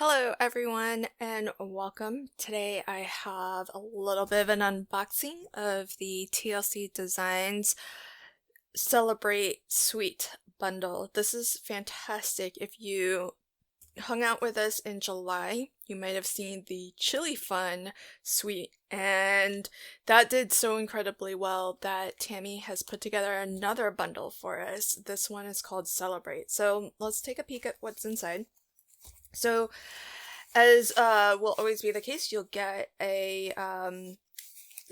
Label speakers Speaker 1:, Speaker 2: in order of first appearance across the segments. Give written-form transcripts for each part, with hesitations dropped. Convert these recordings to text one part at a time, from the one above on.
Speaker 1: Hello everyone and welcome. Today I have a little bit of an unboxing of the TLC Designs Celebrate Suite bundle. This is fantastic. If you hung out with us in July, you might have seen the Chili Fun suite, and that did so incredibly well that Tammy has put together another bundle for us. This one is called Celebrate. So let's take a peek at what's inside. So, as will always be the case, you'll get a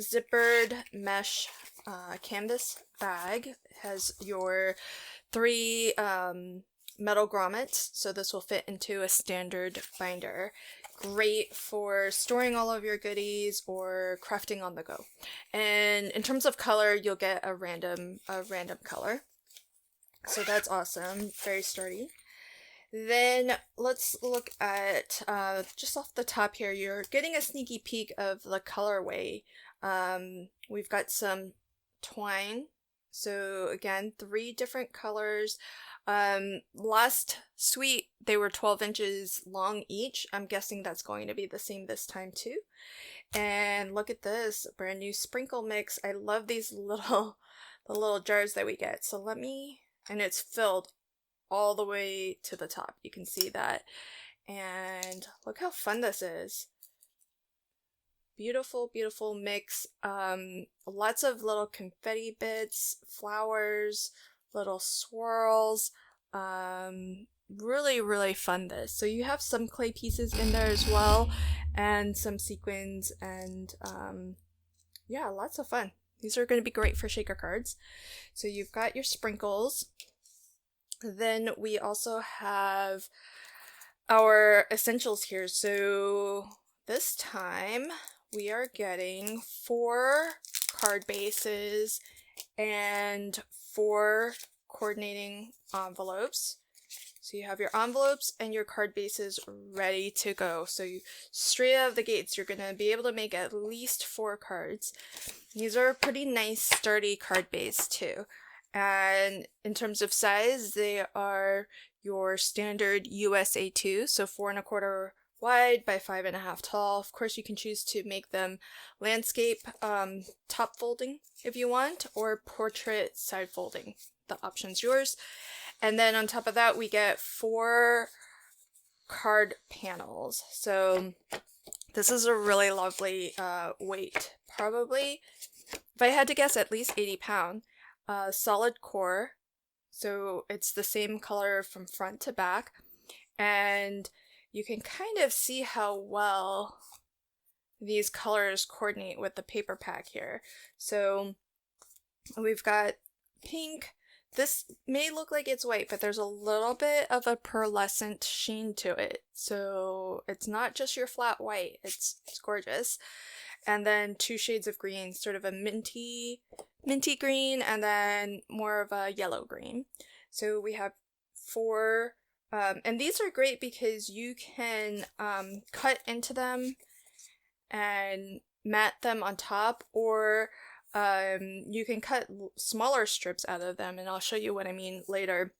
Speaker 1: zippered mesh canvas bag. It has your three metal grommets, so this will fit into a standard binder. Great for storing all of your goodies or crafting on the go. And in terms of color, you'll get a random color. So that's awesome. Very sturdy. Then let's look at, just off the top here, you're getting a sneaky peek of the colorway. We've got some twine. So again, 3 different colors. Last suite, they were 12 inches long each. I'm guessing that's going to be the same this time too. And look at this, brand new sprinkle mix. I love these the little jars that we get. So and it's filled all the way to the top. You can see that. And look how fun this is. Beautiful, beautiful mix. Lots of little confetti bits, flowers, little swirls. Really, really fun this. So you have some clay pieces in there as well, and some sequins, and yeah, lots of fun. These are going to be great for shaker cards. So you've got your sprinkles. Then we also have our essentials here. So this time we are getting 4 card bases and 4 coordinating envelopes. So you have your envelopes and your card bases ready to go. So straight out of the gates, you're going to be able to make at least 4 cards. These are a pretty nice, sturdy card base too. And in terms of size, they are your standard USA 2, so 4 1/4 wide by 5 1/2 tall. Of course, you can choose to make them landscape top folding if you want, or portrait side folding. The option's yours. And then on top of that, we get 4 card panels. So this is a really lovely weight. Probably, if I had to guess, at least 80 pounds. Solid core, so it's the same color from front to back, and you can kind of see how well these colors coordinate with the paper pack here. So we've got pink. This may look like it's white, but there's a little bit of a pearlescent sheen to it, so it's not just your flat white. It's gorgeous. And then 2 shades of green, sort of a minty green, and then more of a yellow green. So we have 4, and these are great because you can cut into them and mat them on top, or you can cut smaller strips out of them, and I'll show you what I mean later.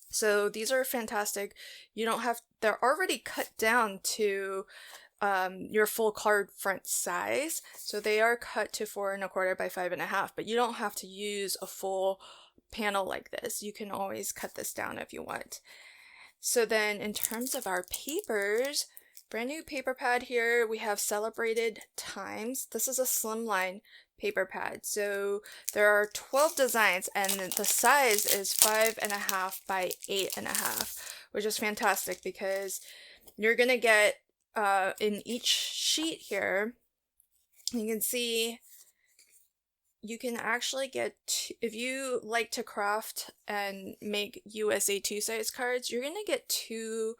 Speaker 1: So these are fantastic. They're already cut down to your full card front size, so they are cut to 4 1/4 by 5 1/2, but you don't have to use a full panel like this. You can always cut this down if you want. So then in terms of our papers, brand new paper pad here. We have Celebrated Times. This is a slimline paper pad, so there are 12 designs, and the size is 5 1/2 by 8 1/2, which is fantastic because you're gonna get in each sheet here, you can see you can actually get if you like to craft and make USA 2 size cards, you're gonna get 2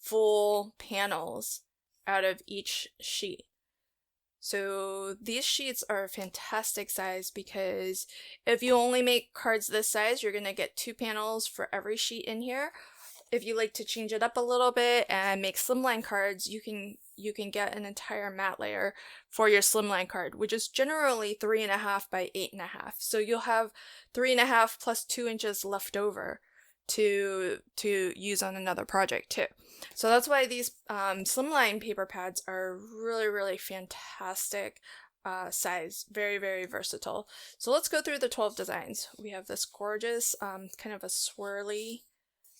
Speaker 1: full panels out of each sheet. So these sheets are a fantastic size because if you only make cards this size, you're gonna get 2 panels for every sheet in here. If you like to change it up a little bit and make slimline cards, you can get an entire mat layer for your slimline card, which is generally 3 1/2 by 8 1/2. So you'll have 3 1/2 plus 2 inches left over to use on another project too. So that's why these slimline paper pads are really fantastic size, very versatile. So let's go through the 12 designs. We have this gorgeous kind of a swirly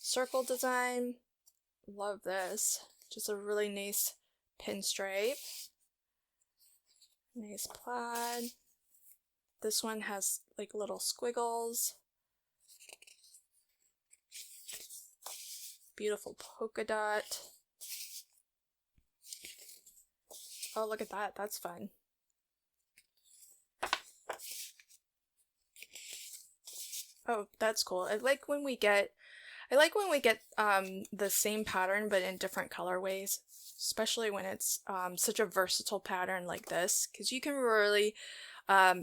Speaker 1: circle design. Love this. Just a really nice pinstripe. Nice plaid. This one has like little squiggles. Beautiful polka dot. Oh, look at that. That's fun. Oh, that's cool. I like when we get the same pattern but in different colorways, especially when it's such a versatile pattern like this, because you can really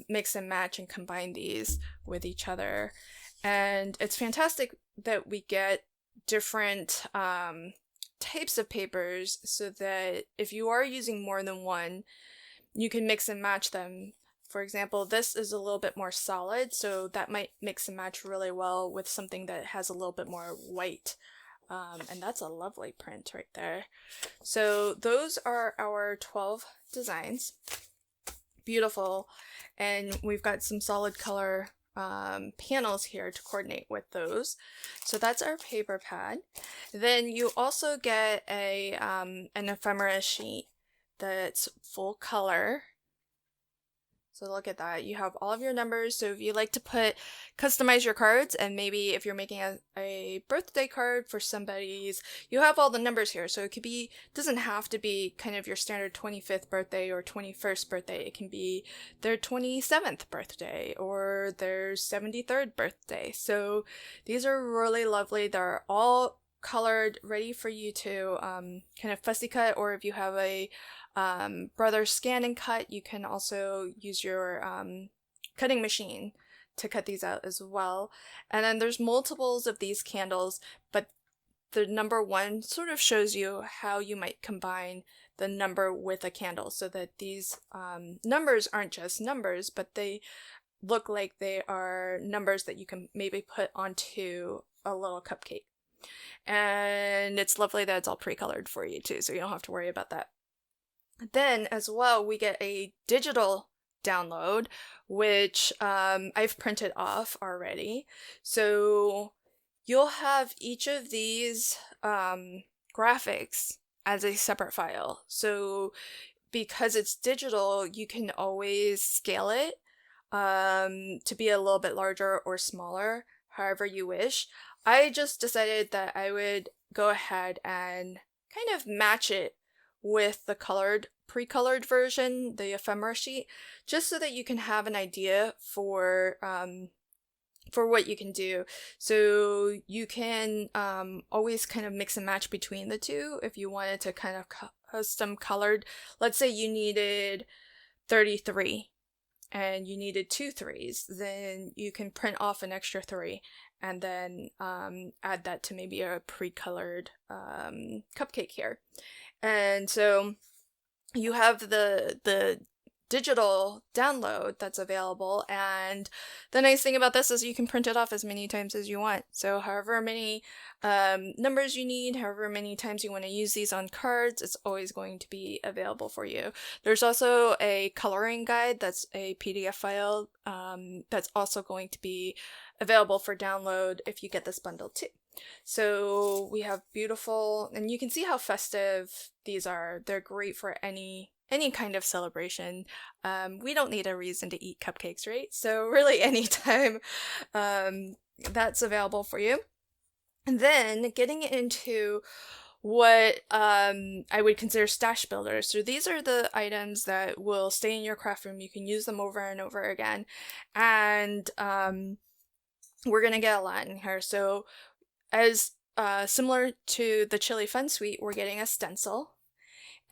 Speaker 1: mix and match and combine these with each other. And it's fantastic that we get different types of papers so that if you are using more than one, you can mix and match them. For example, this is a little bit more solid, so that might mix and match really well with something that has a little bit more white. And that's a lovely print right there. So those are our 12 designs. Beautiful. And we've got some solid color panels here to coordinate with those. So that's our paper pad. Then you also get a an ephemera sheet that's full color. So look at that. You have all of your numbers. So if you like to customize your cards, and maybe if you're making a birthday card for somebody's, you have all the numbers here. So it could be, doesn't have to be kind of your standard 25th birthday or 21st birthday. It can be their 27th birthday or their 73rd birthday. So these are really lovely. They're all colored, ready for you to kind of fussy cut, or if you have a brother scan and cut, you can also use your cutting machine to cut these out as well. And then there's multiples of these candles, but the number one sort of shows you how you might combine the number with a candle so that these numbers aren't just numbers, but they look like they are numbers that you can maybe put onto a little cupcake. And it's lovely that it's all pre-colored for you too, so you don't have to worry about that. Then as well, we get a digital download, which I've printed off already. So you'll have each of these graphics as a separate file. So because it's digital, you can always scale it to be a little bit larger or smaller, however you wish. I just decided that I would go ahead and kind of match it with the pre-colored version, the ephemera sheet, just so that you can have an idea for what you can do. So you can always kind of mix and match between the two if you wanted to kind of custom colored. Let's say you needed 33 and you needed 2 3s, then you can print off an extra 3 and then add that to maybe a pre-colored cupcake here. And so you have the digital download that's available, and the nice thing about this is you can print it off as many times as you want. So however many numbers you need, however many times you want to use these on cards, it's always going to be available for you. There's also a coloring guide that's a PDF file that's also going to be available for download if you get this bundle too. So we have beautiful, and you can see how festive these are. They're great for any kind of celebration. We don't need a reason to eat cupcakes, right? So really anytime that's available for you. And then getting into what I would consider stash builders. So these are the items that will stay in your craft room. You can use them over and over again. And we're going to get a lot in here. So as similar to the Chili Fun Suite, we're getting a stencil.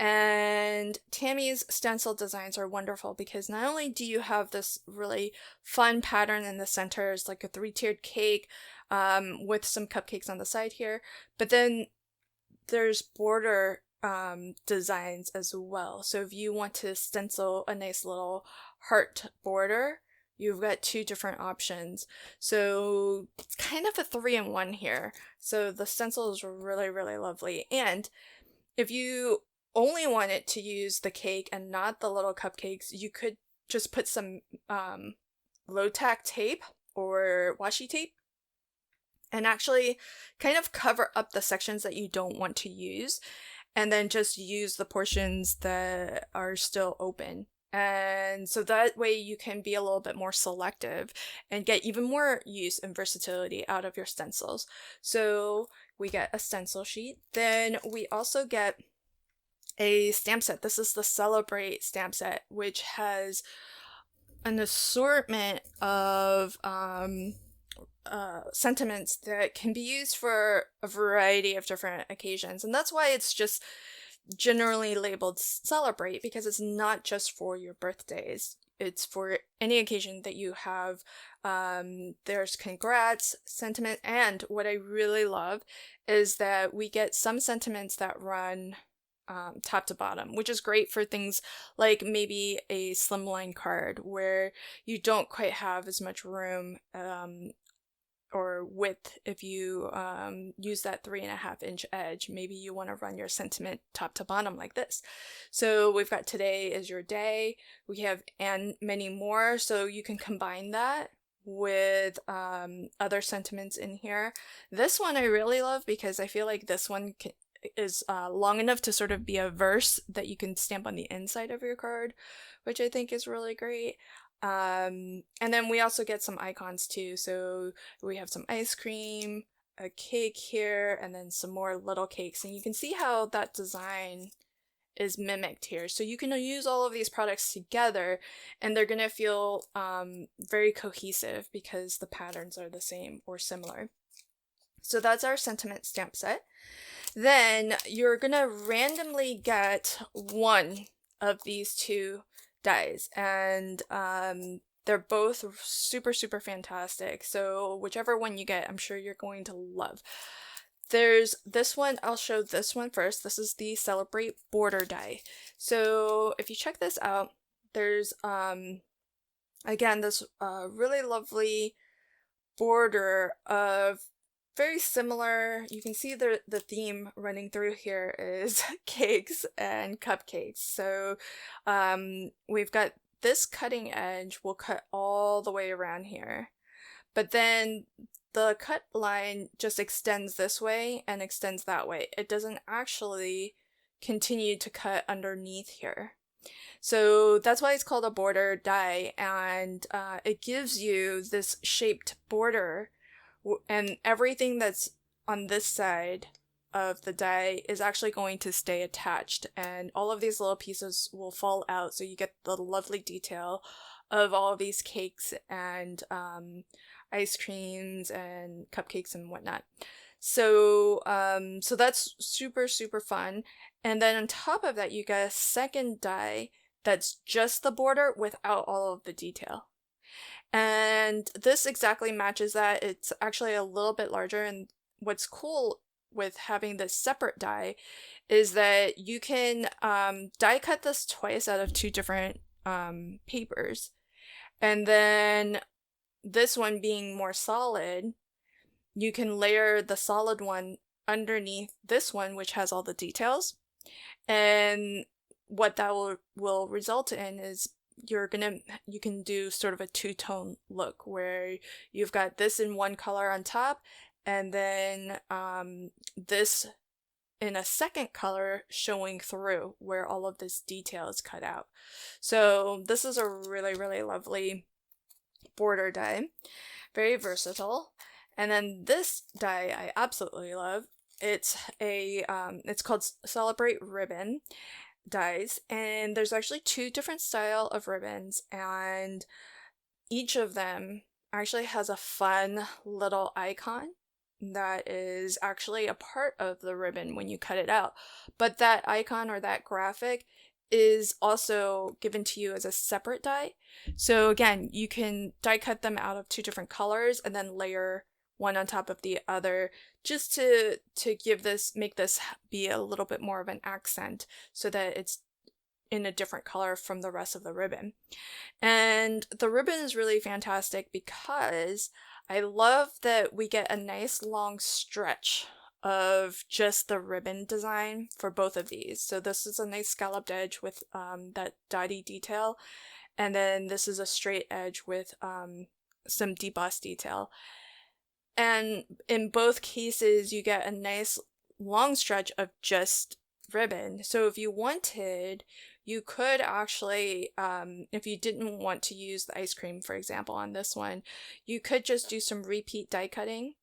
Speaker 1: And Tammy's stencil designs are wonderful because not only do you have this really fun pattern in the center, it's like a 3-tiered cake with some cupcakes on the side here, but then there's border designs as well. So if you want to stencil a nice little heart border, you've got 2 different options. So it's kind of a 3-in-1 here. So the stencil is really, really lovely. And if you only wanted to use the cake and not the little cupcakes, you could just put some low tack tape or washi tape and actually kind of cover up the sections that you don't want to use, and then just use the portions that are still open. And so that way you can be a little bit more selective and get even more use and versatility out of your stencils. So we get a stencil sheet. Then we also get a stamp set. This is the Celebrate stamp set, which has an assortment of sentiments that can be used for a variety of different occasions. And that's why it's just generally labeled Celebrate, because it's not just for your birthdays. It's for any occasion that you have. There's congrats sentiment, and what I really love is that we get some sentiments that run top to bottom, which is great for things like maybe a slimline card where you don't quite have as much room or width. If you use that 3.5-inch edge, maybe you want to run your sentiment top to bottom like this. So we've got today is your day. We have and many more, so you can combine that with other sentiments in here. This one I really love because I feel like this one is long enough to sort of be a verse that you can stamp on the inside of your card, which I think is really great. And then we also get some icons too. So we have some ice cream, a cake here, and then some more little cakes. And you can see how that design is mimicked here. So you can use all of these products together and they're going to feel very cohesive because the patterns are the same or similar. So that's our sentiment stamp set. Then you're going to randomly get one of these 2 dies, and they're both super, super fantastic. So whichever one you get, I'm sure you're going to love. There's this one, I'll show this one first. This is the Celebrate border die. So if you check this out, there's again this really lovely border of very similar. You can see the theme running through here is cakes and cupcakes. So we've got this cutting edge will cut all the way around here, but then the cut line just extends this way and extends that way. It doesn't actually continue to cut underneath here. So that's why it's called a border die, and it gives you this shaped border, and everything that's on this side of the die is actually going to stay attached, and all of these little pieces will fall out, so you get the lovely detail of all of these cakes and ice creams and cupcakes and whatnot. So so that's super, super fun. And then on top of that, you get a second die that's just the border without all of the detail. And this exactly matches that. It's actually a little bit larger, and what's cool with having this separate die is that you can die cut this twice out of 2 different papers. And then this one being more solid, you can layer the solid one underneath this one, which has all the details. And what that will result in is you can do sort of a 2-tone look where you've got this in one color on top, and then this in a second color showing through where all of this detail is cut out. So this is a really, really lovely border die, very versatile. And then this die I absolutely love. It's called Celebrate Ribbon dies, and there's actually 2 different style of ribbons, and each of them actually has a fun little icon that is actually a part of the ribbon when you cut it out. But that icon or that graphic is also given to you as a separate die. So again, you can die cut them out of 2 different colors and then layer one on top of the other, just to make this be a little bit more of an accent, so that in a different color from the rest of the ribbon. And the ribbon is really fantastic because I love that we get a nice long stretch of just the ribbon design for both of these. So this is a nice scalloped edge with that dotty detail, and then this is a straight edge with some debossed detail. And in both cases, you get a nice long stretch of just ribbon. So if you wanted, you could actually, if you didn't want to use the ice cream, for example, on this one, you could just do some repeat die cutting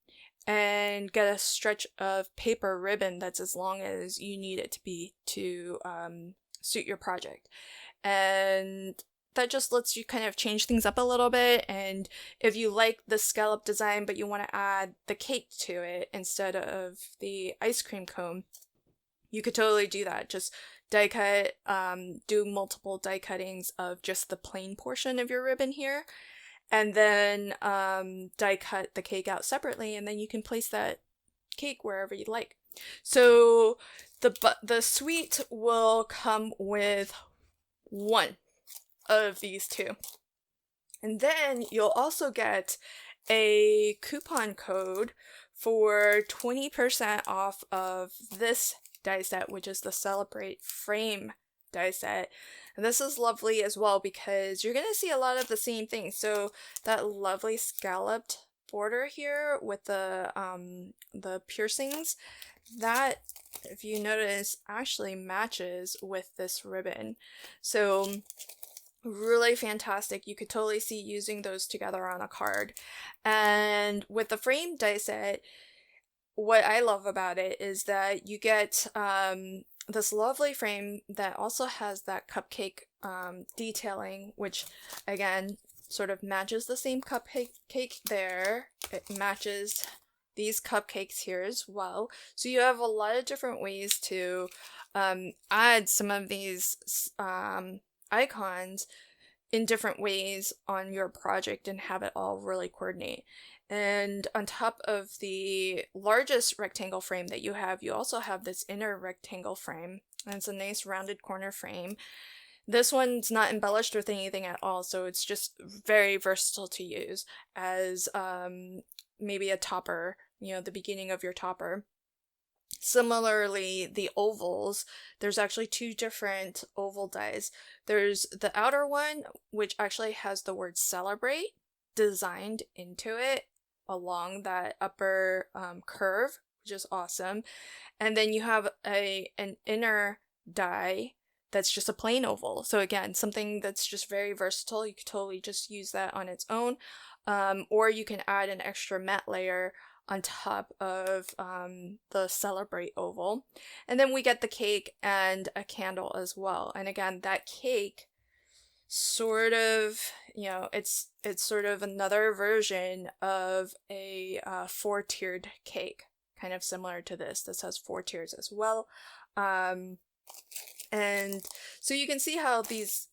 Speaker 1: and get a stretch of paper ribbon that's as long as you need it to be to suit your project. And that just lets you kind of change things up a little bit. And if you like the scallop design but you want to add the cake to it instead of the ice cream cone, you could totally do that. Just die cut, do multiple die cuttings of just the plain portion of your ribbon here, and then die cut the cake out separately, and then you can place that cake wherever you like. So the suite will come with one of these two. And then you'll also get a coupon code for 20% off of this die set, which is the Celebrate Frame die set. And this is lovely as well because you're going to see a lot of the same things. So that lovely scalloped border here with the piercings, that, if you notice, actually matches with this ribbon. So really fantastic. You could totally see using those together on a card. And with the frame die set, what I love about it is that you get this lovely frame that also has that cupcake detailing, which again sort of matches the same cupcake there. It matches these cupcakes here as well. So you have a lot of different ways to add some of these icons in different ways on your project and have it all really coordinate. And on top of the largest rectangle frame that you also have this inner rectangle frame. And it's a nice rounded corner frame. This one's not embellished with anything at all, so it's just very versatile to use as maybe a topper, the beginning of your topper. Similarly, the ovals, there's actually two different oval dies. There's the outer one, which actually has the word celebrate designed into it along that upper curve, which is awesome. And then you have an inner die that's just a plain oval. So again, something that's just very versatile. You could totally just use that on its own. Or you can add an extra matte layer on top of the Celebrate oval. And then we get the cake and a candle as well. And again, that cake sort of, it's sort of another version of a 4-tiered cake, kind of similar to this. This has 4 tiers as well. And so you can see how these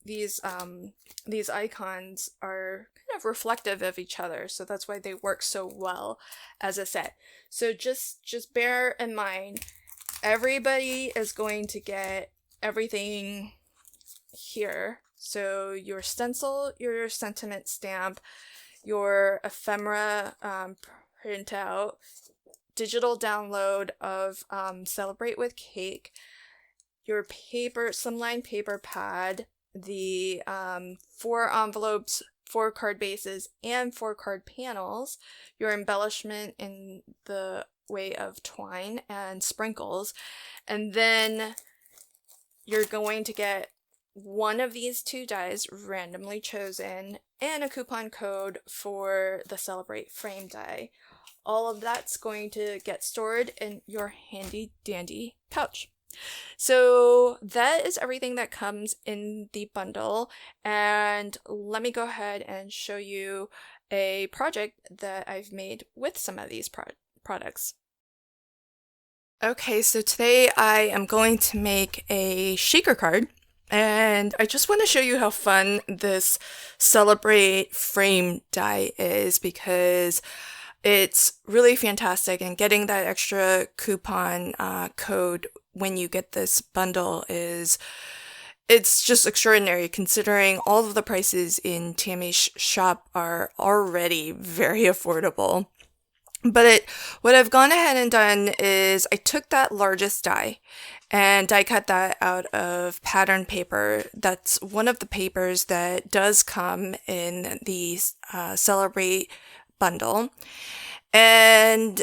Speaker 1: icons are kind of reflective of each other, so that's why they work so well as a set. So just bear in mind, everybody is going to get everything here. So your stencil, your sentiment stamp, your ephemera printout, digital download of Celebrate with Cake, your paper, slimline paper pad, the 4 envelopes, 4 card bases, and 4 card panels, your embellishment in the way of twine and sprinkles, and then you're going to get one of these 2 dies randomly chosen and a coupon code for the Celebrate frame die. All of that's going to get stored in your handy dandy pouch. So that is everything that comes in the bundle, and let me go ahead and show you a project that I've made with some of these products. Okay, so today I am going to make a shaker card, and I just want to show you how fun this Celebrate frame die is because it's really fantastic, and getting that extra coupon code when you get this bundle is it's just extraordinary considering all of the prices in Tammy's shop are already very affordable. What I've gone ahead and done is I took that largest die and die cut that out of pattern paper. That's one of the papers that does come in the Celebrate bundle. And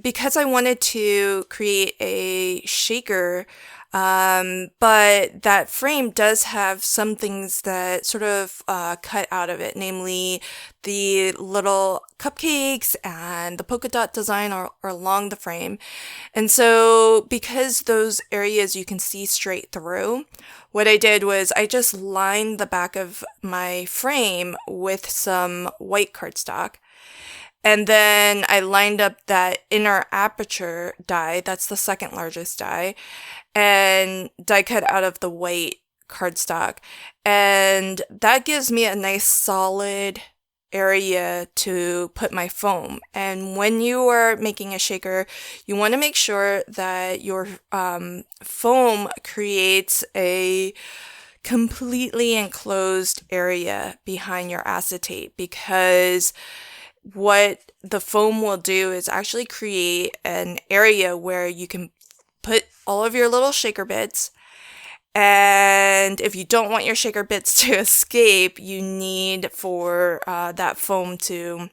Speaker 1: because I wanted to create a shaker, but that frame does have some things that sort of cut out of it, namely the little cupcakes and the polka dot design are along the frame. And so, because those areas you can see straight through, what I did was I just lined the back of my frame with some white cardstock. And then I lined up that inner aperture die, that's the second largest die, and die cut out of the white cardstock. And that gives me a nice solid area to put my foam. And when you are making a shaker, you want to make sure that your foam creates a completely enclosed area behind your acetate, because what the foam will do is actually create an area where you can put all of your little shaker bits. And if you don't want your shaker bits to escape, you need for that foam to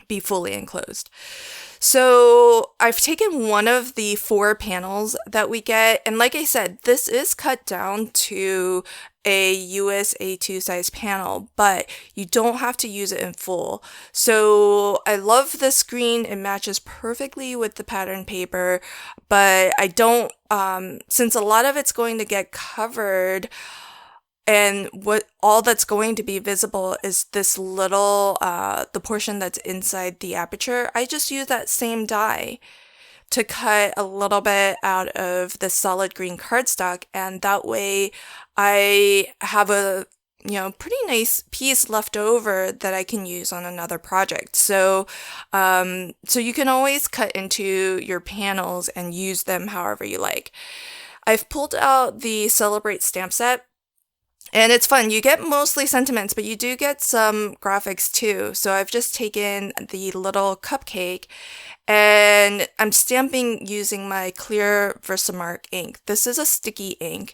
Speaker 1: be fully enclosed. So I've taken one of the 4 panels that we get, and like I said, this is cut down to a US A2 size panel, but you don't have to use it in full. So I love this green. It matches perfectly with the pattern paper, but I don't, since a lot of it's going to get covered, and what all that's going to be visible is this little, the portion that's inside the aperture, I just use that same die to cut a little bit out of the solid green cardstock, and that way I have a pretty nice piece left over that I can use on another project. So you can always cut into your panels and use them however you like. I've pulled out the Celebrate stamp set. And it's fun. You get mostly sentiments, but you do get some graphics too. So I've just taken the little cupcake and I'm stamping using my clear Versamark ink. This is a sticky ink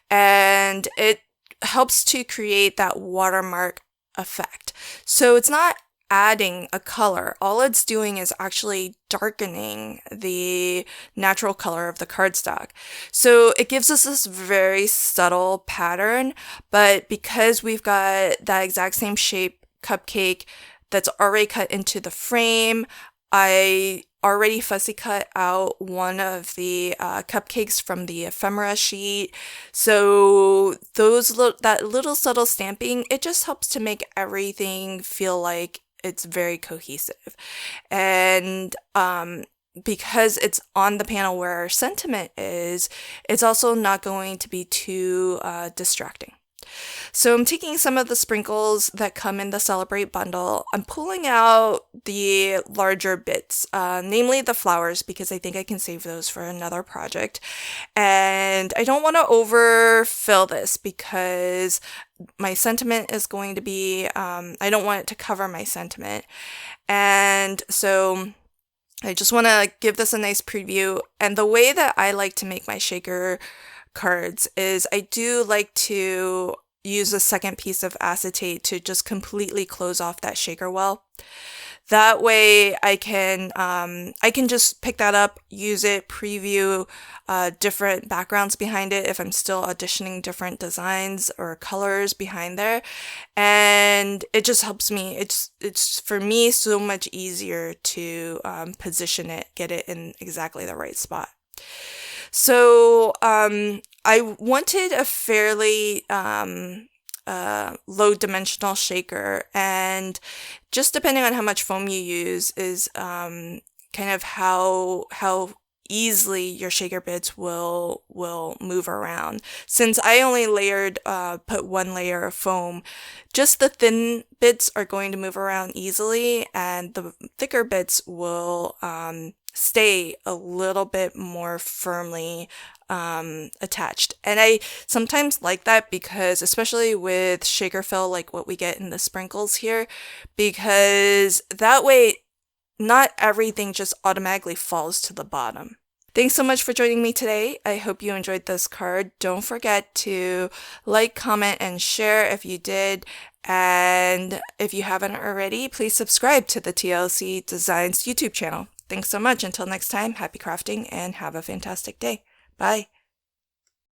Speaker 1: and it helps to create that watermark effect. So it's not adding a color. All it's doing is actually darkening the natural color of the cardstock. So it gives us this very subtle pattern, but because we've got that exact same shape cupcake that's already cut into the frame, I already fussy cut out one of the cupcakes from the ephemera sheet. So that little subtle stamping, it just helps to make everything feel like it's very cohesive. And because it's on the panel where our sentiment is, it's also not going to be too distracting. So I'm taking some of the sprinkles that come in the Celebrate bundle. I'm pulling out the larger bits, namely the flowers, because I think I can save those for another project. And I don't want to overfill this because my sentiment is going to be, I don't want it to cover my sentiment. And so I just want to give this a nice preview. And the way that I like to make my shaker cards is I do like to use a second piece of acetate to just completely close off that shaker well. That way I can just pick that up, use it, preview different backgrounds behind it if I'm still auditioning different designs or colors behind there. And it just helps me. It's for me so much easier to position it, get it in exactly the right spot. So I wanted a fairly low dimensional shaker, and just depending on how much foam you use is kind of how easily your shaker bits will move around. Since I only put one layer of foam, just the thin bits are going to move around easily, and the thicker bits will stay a little bit more firmly attached. And I sometimes like that because, especially with shaker fill, like what we get in the sprinkles here, because that way not everything just automatically falls to the bottom. Thanks so much for joining me today. I hope you enjoyed this card. Don't forget to like, comment, and share if you did. And if you haven't already, please subscribe to the TLC Designs YouTube channel. Thanks so much. Until next time, happy crafting and have a fantastic day. Bye.